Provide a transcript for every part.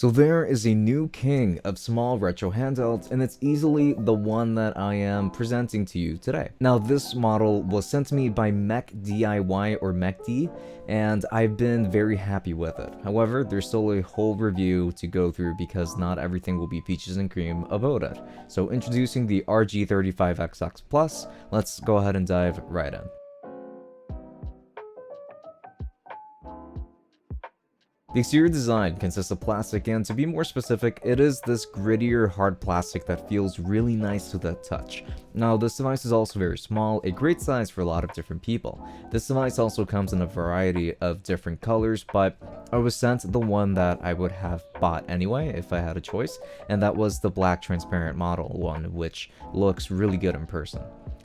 So there is a new king of small retro handhelds, and it's easily the one that I am presenting to you today. Now, this model was sent to me by Mechdiy or Mechdiy, and I've been very happy with it. However, there's still a whole review to go through because not everything will be peaches and cream about it. So introducing the RG35XX Plus, let's go ahead and dive right in. The exterior design consists of plastic, and to be more specific, it is this grittier hard plastic that feels really nice to the touch. Now, this device is also very small, a great size for a lot of different people. This device also comes in a variety of different colors, but I was sent the one that I would have bought anyway if I had a choice, and that was the black transparent model one, which looks really good in person.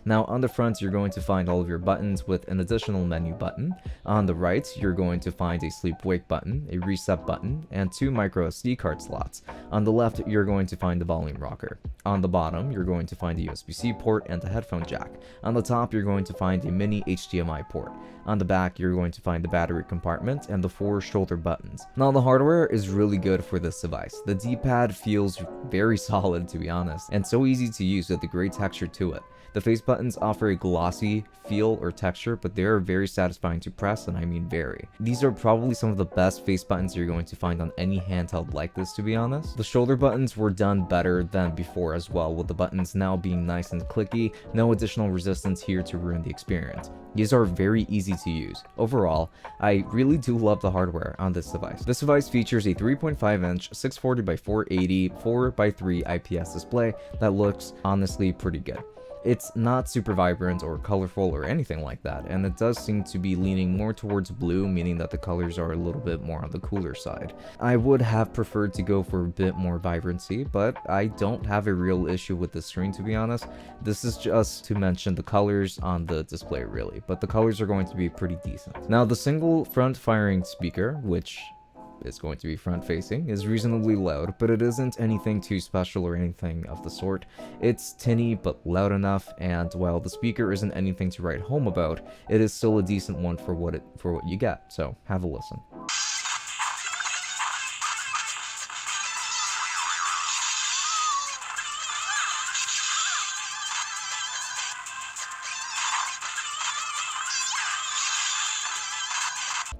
Now, on the front, you're going to find all of your buttons with an additional menu button. On the right, you're going to find a sleep-wake button, a reset button, and 2 micro SD card slots. On the left, you're going to find the volume rocker. On the bottom, you're going to find a USB-C port and a headphone jack. On the top, you're going to find a mini HDMI port. On the back, you're going to find the battery compartment and the 4 shoulder buttons. Now, the hardware is really good for this device. The D-pad feels very solid, to be honest, and so easy to use with a great texture to it. The face buttons offer a glossy feel or texture, but they are very satisfying to press, and I mean very. These are probably some of the best face buttons you're going to find on any handheld like this, to be honest. The shoulder buttons were done better than before as well, with the buttons now being nice and clicky, no additional resistance here to ruin the experience. These are very easy to use. Overall, I really do love the hardware on this device. This device features a 3.5-inch 640x480 4x3 IPS display that looks honestly pretty good. It's not super vibrant or colorful or anything like that, and it does seem to be leaning more towards blue, meaning that the colors are a little bit more on the cooler side. I would have preferred to go for a bit more vibrancy, but I don't have a real issue with the screen, to be honest. This is just to mention the colors on the display really, but the colors are going to be pretty decent. Now, the single front firing speaker, which is going to be front facing, is reasonably loud, but it isn't anything too special or anything of the sort. It's tinny but loud enough, and while the speaker isn't anything to write home about, it is still a decent one for what you get, so have a listen.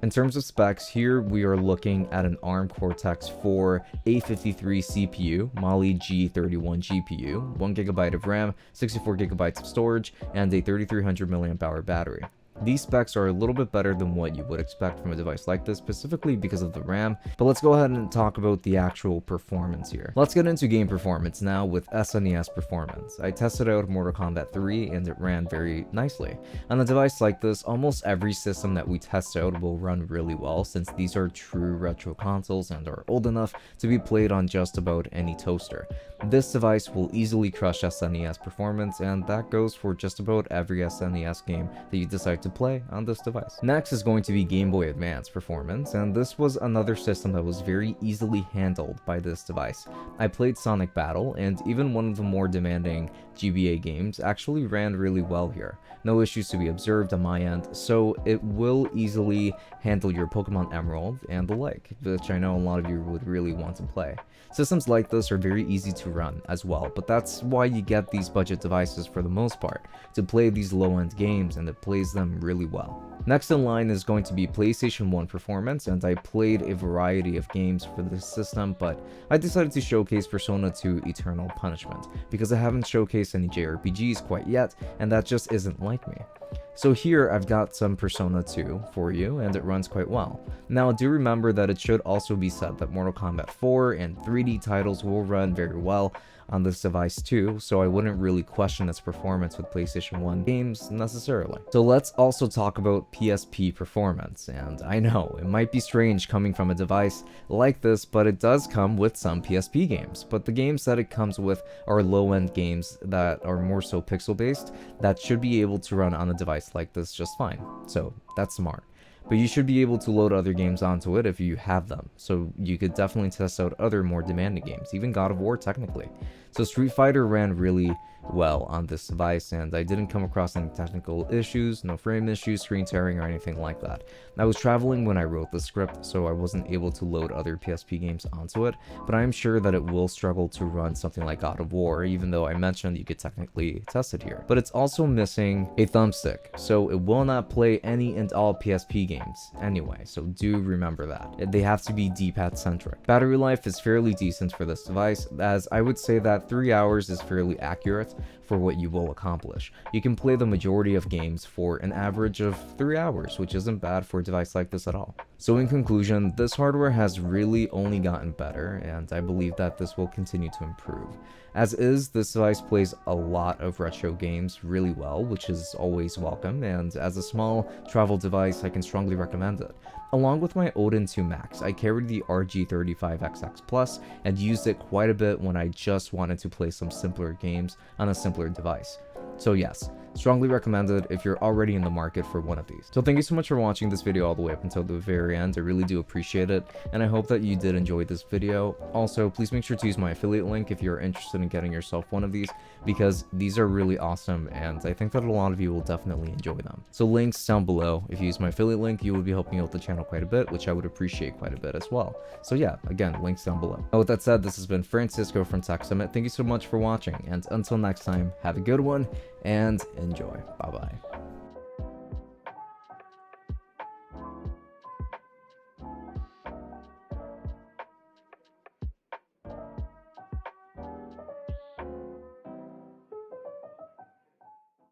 In terms of specs, here we are looking at an ARM Cortex-4 A53 CPU, Mali G31 GPU, 1GB of RAM, 64GB of storage, and a 3300 mAh battery. These specs are a little bit better than what you would expect from a device like this, specifically because of the RAM, but let's go ahead and talk about the actual performance here. Let's get into game performance now with SNES Performance. I tested out Mortal Kombat 3 and it ran very nicely. On a device like this, almost every system that we test out will run really well, since these are true retro consoles and are old enough to be played on just about any toaster. This device will easily crush SNES Performance, and that goes for just about every SNES game that you decide to play on this device. Next is going to be Game Boy Advance Performance, and this was another system that was very easily handled by this device. I played Sonic Battle, and even one of the more demanding GBA games actually ran really well here. No issues to be observed on my end, so it will easily handle your Pokemon Emerald and the like, which I know a lot of you would really want to play. Systems like this are very easy to run as well, but that's why you get these budget devices for the most part, to play these low-end games, and it plays them really well. Next in line is going to be PlayStation 1 Performance, and I played a variety of games for this system, but I decided to showcase Persona 2 Eternal Punishment, because I haven't showcased any JRPGs quite yet, and that just isn't like me. So here I've got some Persona 2 for you, and it runs quite well. Now, do remember that it should also be said that Mortal Kombat 4 and 3D titles will run very well on this device too, so I wouldn't really question its performance with PlayStation 1 games necessarily. So let's also talk about PSP Performance, and I know, it might be strange coming from a device like this, but it does come with some PSP games, but the games that it comes with are low-end games that are more so pixel-based that should be able to run on a device like this just fine, so that's smart. but you should be able to load other games onto it if you have them, so you could definitely test out other more demanding games, even God of War technically. So Street Fighter ran really well on this device, and I didn't come across any technical issues, no frame issues, screen tearing, or anything like that. I was traveling when I wrote the script, so I wasn't able to load other PSP games onto it, but I am sure that it will struggle to run something like God of War, even though I mentioned you could technically test it here. But it's also missing a thumbstick, so it will not play any and all PSP games anyway, so do remember that. They have to be D-pad centric. Battery life is fairly decent for this device, as I would say that 3 hours is fairly accurate for what you will accomplish. You can play the majority of games for an average of 3 hours, which isn't bad for a device like this at all. So in conclusion, this hardware has really only gotten better, and I believe that this will continue to improve. As is, this device plays a lot of retro games really well, which is always welcome, and as a small travel device, I can strongly recommend it. Along with my Odin 2 Max, I carried the RG35XX Plus and used it quite a bit when I just wanted to play some simpler games on a simpler device. So yes, strongly recommended if you're already in the market for one of these. So thank you so much for watching this video all the way up until the very end. I really do appreciate it, and I hope that you did enjoy this video. Also, please make sure to use my affiliate link if you're interested in getting yourself one of these, because these are really awesome, and I think that a lot of you will definitely enjoy them. So links down below. If you use my affiliate link, you would be helping out the channel quite a bit, which I would appreciate quite a bit as well. So yeah, again, links down below. Now with that said, this has been Francisco from Tech Summit. Thank you so much for watching, and until next time, have a good one, and enjoy. Bye-bye.